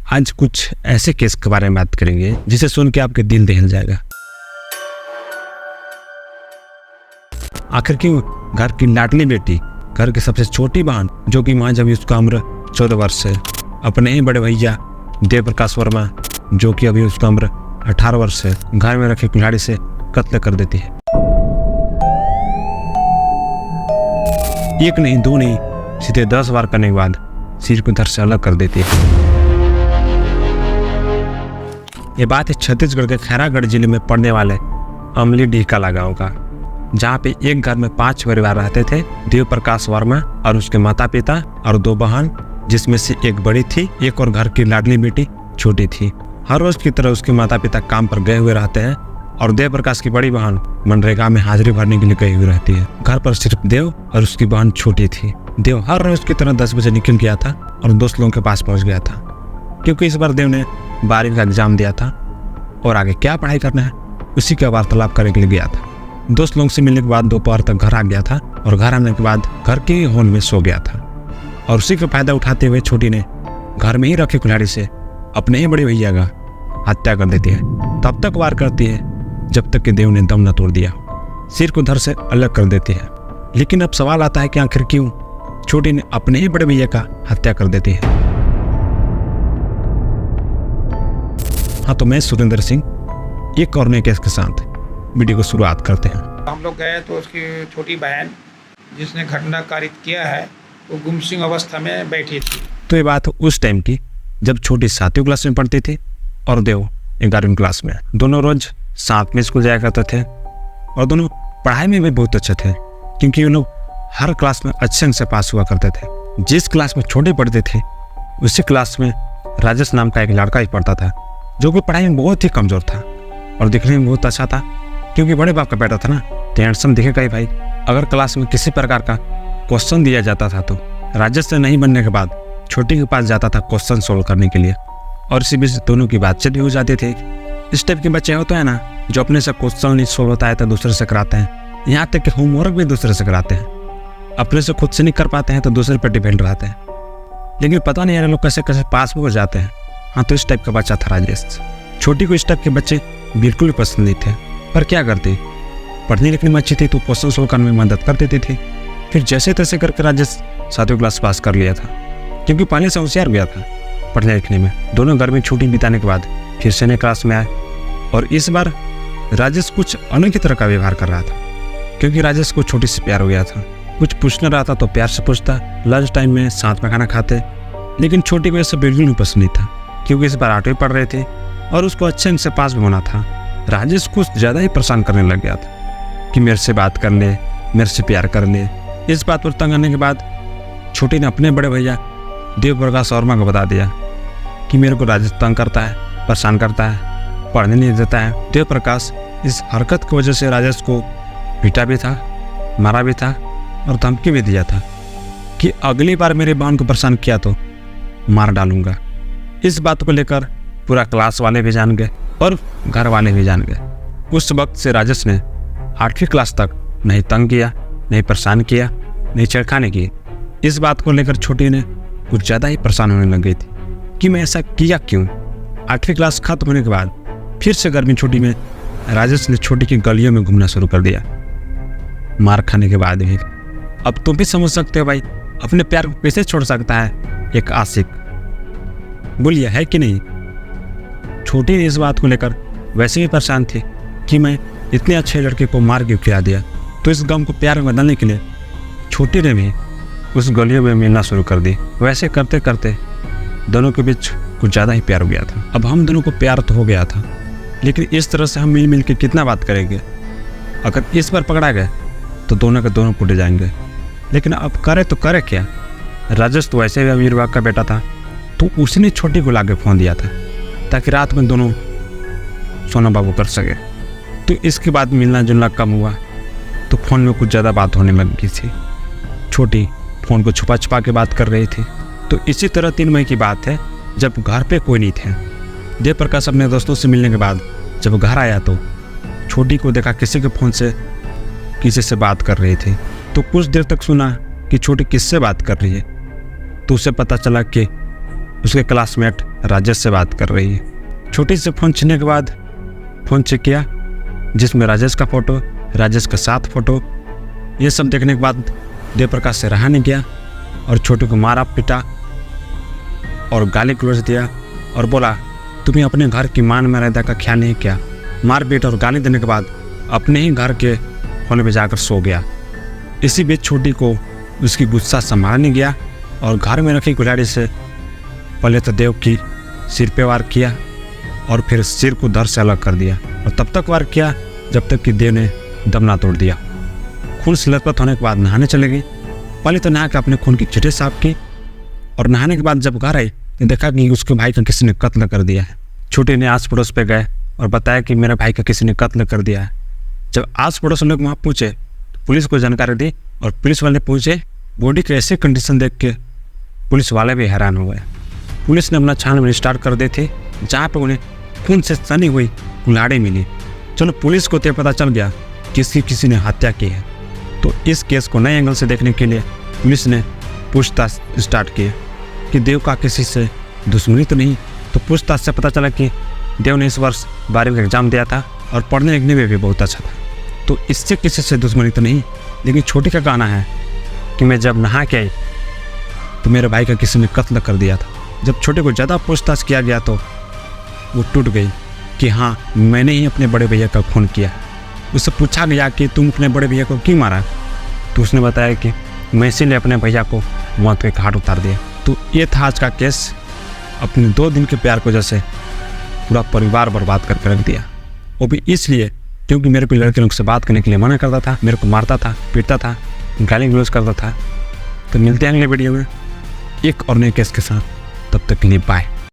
आज कुछ ऐसे केस के बारे में बात करेंगे जिसे सुन के आपके दिल दहल जाएगा। आखिर क्यों घर की लाडली बेटी, घर की सबसे छोटी बहन, जो कि मां जब उसका उम्र 14 वर्ष है, अपने ही बड़े भैया देव प्रकाश वर्मा, जो कि अभी उसका उम्र 18 वर्ष है, घर में रखे कुल्हाड़ी से कत्ल कर देती है। एक नहीं, दो नहीं, सीधे 10 बार करने के बाद सिर को धड़ से अलग कर देती है। ये बात है छत्तीसगढ़ के खैरागढ़ जिले में पड़ने वाले अमलीडीह कला गांव का, जहाँ पे एक घर में 5 परिवार रहते थे। देव प्रकाश वर्मा और उसके माता पिता और 2 बहन, जिसमें से एक बड़ी थी, एक और घर की लाडली बेटी छोटी थी। हर रोज की तरह उसके माता पिता काम पर गए हुए रहते हैं और देव प्रकाश की बड़ी बहन मनरेगा में हाजिरी भरने के लिए गई हुई रहती है। घर पर सिर्फ देव और उसकी बहन छोटी थी। देव हर रोज की तरह 10 बजे निकल गया था और दोस्त लोगों के पास पहुंच गया था, क्योंकि इस बार देव ने 12वीं का एग्जाम दिया था और आगे क्या पढ़ाई करना है उसी का वार्तालाप करने के लिए गया था। दोस्त लोगों से मिलने के बाद दोपहर तक घर आ गया था और घर आने के बाद घर के हॉल में सो गया था। और उसी का फायदा उठाते हुए छोटी ने घर में ही रखे कुल्हाड़ी से अपने ही बड़े भैया का हत्या कर देती है। तब तक वार करती है जब तक कि देव ने दम न तोड़ दिया, सिर को धड़ से अलग कर देती है। लेकिन अब सवाल आता है कि आखिर क्यों छोटी ने अपने ही बड़े भैया का हत्या कर देती है। हाँ, तो मैं सुरेंद्र सिंह एक और नए केस के साथ वीडियो को शुरुआत करते हैं। हम लोग गए तो उसकी छोटी बहन जिसने घटना कारित किया है वो गुमसुम अवस्था में बैठी थी। तो ये बात उस टाइम की जब छोटी 7वीं क्लास में पढ़ती थी और देव 11वीं क्लास में। दोनों रोज साथ में स्कूल जाया करते थे और दोनों पढ़ाई में भी बहुत अच्छे थे, क्योंकि वो लोग हर क्लास में अच्छे अंक से पास हुआ करते थे। जिस क्लास में छोटे पढ़ते थे उसी क्लास में राजेश नाम का एक लड़का ही पढ़ता था, जो कि पढ़ाई में बहुत ही कमजोर था और दिखने में बहुत अच्छा था, क्योंकि बड़े बाप का बेटा था ना, तो हैंडसम दिखेगा ही भाई। अगर क्लास में किसी प्रकार का क्वेश्चन दिया जाता था तो राजेश से नहीं बनने के बाद छोटी के पास जाता था क्वेश्चन सोल्व करने के लिए, और इसी बीच दोनों की बातचीत भी हो जाती थी। इस टाइप के बच्चे होते हैं ना, जो अपने से क्वेश्चन नहीं सोल्व होता है तो दूसरे से कराते हैं, यहाँ तक कि होमवर्क भी दूसरे से कराते हैं। अपने से खुद से नहीं कर पाते हैं तो दूसरे पर डिपेंड रहते हैं। लेकिन पता नहीं यार लोग कैसे कैसे पास भी हो जाते हैं। हाँ, तो इस टाइप का बच्चा था राजेश। छोटी को इस टाइप के बच्चे बिल्कुल भी पसंद नहीं थे, पर क्या करती, पढ़ने लिखने में अच्छी थी तो क्वेश्चन सोल्व करने में मदद कर देती थी। फिर जैसे तैसे करके राजेश 7वीं क्लास पास कर लिया था, क्योंकि पहले से होशियार गया था पढ़ने लिखने में। दोनों घर में छुट्टी बिताने के बाद फिर से नए क्लास में आए और इस बार राजेश कुछ अनोखी तरह का व्यवहार कर रहा था, क्योंकि राजेश को छोटी से प्यार हो गया था। कुछ पूछना रहा था तो प्यार से पूछता, लंच टाइम में साथ में खाना खाते। लेकिन छोटी को ये सब बिल्कुल नहीं पसंद नहीं था, क्योंकि इस बार 8वीं पढ़ रहे थे और उसको अच्छे अंक से पास भी होना था। राजेश कुछ ज़्यादा ही परेशान करने लग गया था कि मेरे से बात कर ले, मेरे से प्यार कर ले। इस बात पर तंग आने के बाद छोटी ने अपने बड़े भैया देव प्रकाश वर्मा को बता दिया कि मेरे को राजेश तंग करता है, परेशान करता है, पढ़ने नहीं देता है। देव प्रकाश इस हरकत की वजह से राजेश को पीटा भी था, मारा भी था और धमकी भी दिया था कि अगली बार मेरे बहन को परेशान किया तो मार डालूंगा। इस बात को लेकर पूरा क्लास वाले भी जान गए और घर वाले भी जान गए। उस वक्त से राजेश ने 8वीं क्लास तक नहीं तंग किया, नहीं परेशान किया, नहीं छेड़खानी की। इस बात को लेकर छोटी ने कुछ ज़्यादा ही परेशान होने लग गई थी कि मैं ऐसा किया क्यों। 8वीं क्लास खत्म होने के बाद फिर से गर्मी छुट्टी में राजेश ने छोटी की गलियों में घूमना शुरू कर दिया, मार खाने के बाद भी। अब तुम भी समझ सकते हो भाई, अपने प्यार को कैसे छोड़ सकता है एक आशिक, बोलिए है कि नहीं। छोटी ने इस बात को लेकर वैसे भी परेशान थी कि मैं इतने अच्छे लड़के को मार क्यों खिला दिया। तो इस गम को प्यार में बदलने के लिए छोटी ने भी उस गलियों में मिलना शुरू कर दी। वैसे करते करते दोनों के बीच कुछ ज़्यादा ही प्यार हो गया था। अब हम दोनों को प्यार तो हो गया था, लेकिन इस तरह से हम मिल मिल के कितना बात करेंगे। अगर इस बार पकड़ा गया तो दोनों के दोनों कुटे जाएंगे। लेकिन अब करे तो करे क्या। राजेश तो वैसे भी अमीर बाप का बेटा था, तो उसने छोटी को लाके फ़ोन दिया था ताकि रात में दोनों सोना बाबू कर सके। तो इसके बाद मिलना जुलना कम हुआ तो फ़ोन में कुछ ज़्यादा बात होने लग गई थी। छोटी फ़ोन को छुपा छुपा के बात कर रही थी। तो इसी तरह 3 मई की बात है, जब घर पे कोई नहीं थे। देव प्रकाश अपने दोस्तों से मिलने के बाद जब घर आया तो छोटी को देखा किसी के फ़ोन से किसी से बात कर रही थी। तो कुछ देर तक सुना कि छोटी किससे बात कर रही है, तो उसे पता चला कि उसके क्लासमेट राजेश से बात कर रही है। छोटी से फ़ोन छीनने के बाद फ़ोन चेक किया जिसमें राजेश का फ़ोटो, राजेश का साथ फ़ोटो। ये सब देखने के बाद देव प्रकाश से रहा नहीं गया और छोटू को मारा पीटा और गाली गलौज दिया और बोला तुम्हें अपने घर की मान मर्यादा का ख्याल नहीं किया। मार पीट और गाली देने के बाद अपने ही घर के होने पे जाकर सो गया। इसी बीच छोटी को उसकी गुस्सा संभाल नहीं गया और घर में रखी कुल्हाड़ी से पहले तो देव की सिर पे वार किया और फिर सिर को धड़ से अलग कर दिया और तब तक वार किया जब तक कि देव ने दम ना तोड़ दिया। खून से लथपथ होने के बाद नहाने चले गई। पहले तो नहा के अपने खून की चिट्ठी साफ की और नहाने के बाद जब घर आई तो देखा कि उसके भाई का किसी ने कत्ल कर दिया है। छोटी ने आस पड़ोस पे गए और बताया कि मेरे भाई का किसी ने कत्ल कर दिया है। जब आस पड़ोस लोग वहाँ पूछे तो पुलिस को जानकारी दी और पुलिस वाले पूछे बॉडी के ऐसे कंडीशन देख के पुलिस वाले भी हैरान हो गए। पुलिस ने अपना छानबीन स्टार्ट कर दी थी जहाँ पे उन्हें खून से सनी हुई कुल्हाड़ी मिली। चलो पुलिस को तो पता चल गया किसी ने हत्या की है। तो इस केस को नए एंगल से देखने के लिए पुलिस ने पूछताछ स्टार्ट की कि देव का किसी से दुश्मनी तो नहीं। तो पूछताछ से पता चला कि देव ने इस वर्ष 12वीं का एग्ज़ाम दिया था और पढ़ने लिखने में भी बहुत अच्छा था। तो इससे किसी से दुश्मनी तो नहीं। लेकिन छोटी का कहना है कि मैं जब नहा के आई तो मेरे भाई का किसी ने कत्ल कर दिया था। जब छोटे को ज़्यादा पूछताछ किया गया तो वो टूट गई कि हाँ मैंने ही अपने बड़े भैया का खून किया। उससे पूछा गया कि तुम अपने बड़े भैया को क्यों मारा, तो उसने बताया कि मैं इसीलिए अपने भैया को मौत के घाट उतार दिया। तो ये था आज का केस। अपने 2 दिन के प्यार को जैसे पूरा परिवार बर्बाद करके रख दिया, वो भी इसलिए क्योंकि मेरे पे लड़के लोग से बात करने के लिए मना करता था, मेरे को मारता था, पीटता था, गाली गलौज करता था। तो मिलते हैं अगले वीडियो में एक और नए केस के साथ। तब तक के लिए बाय।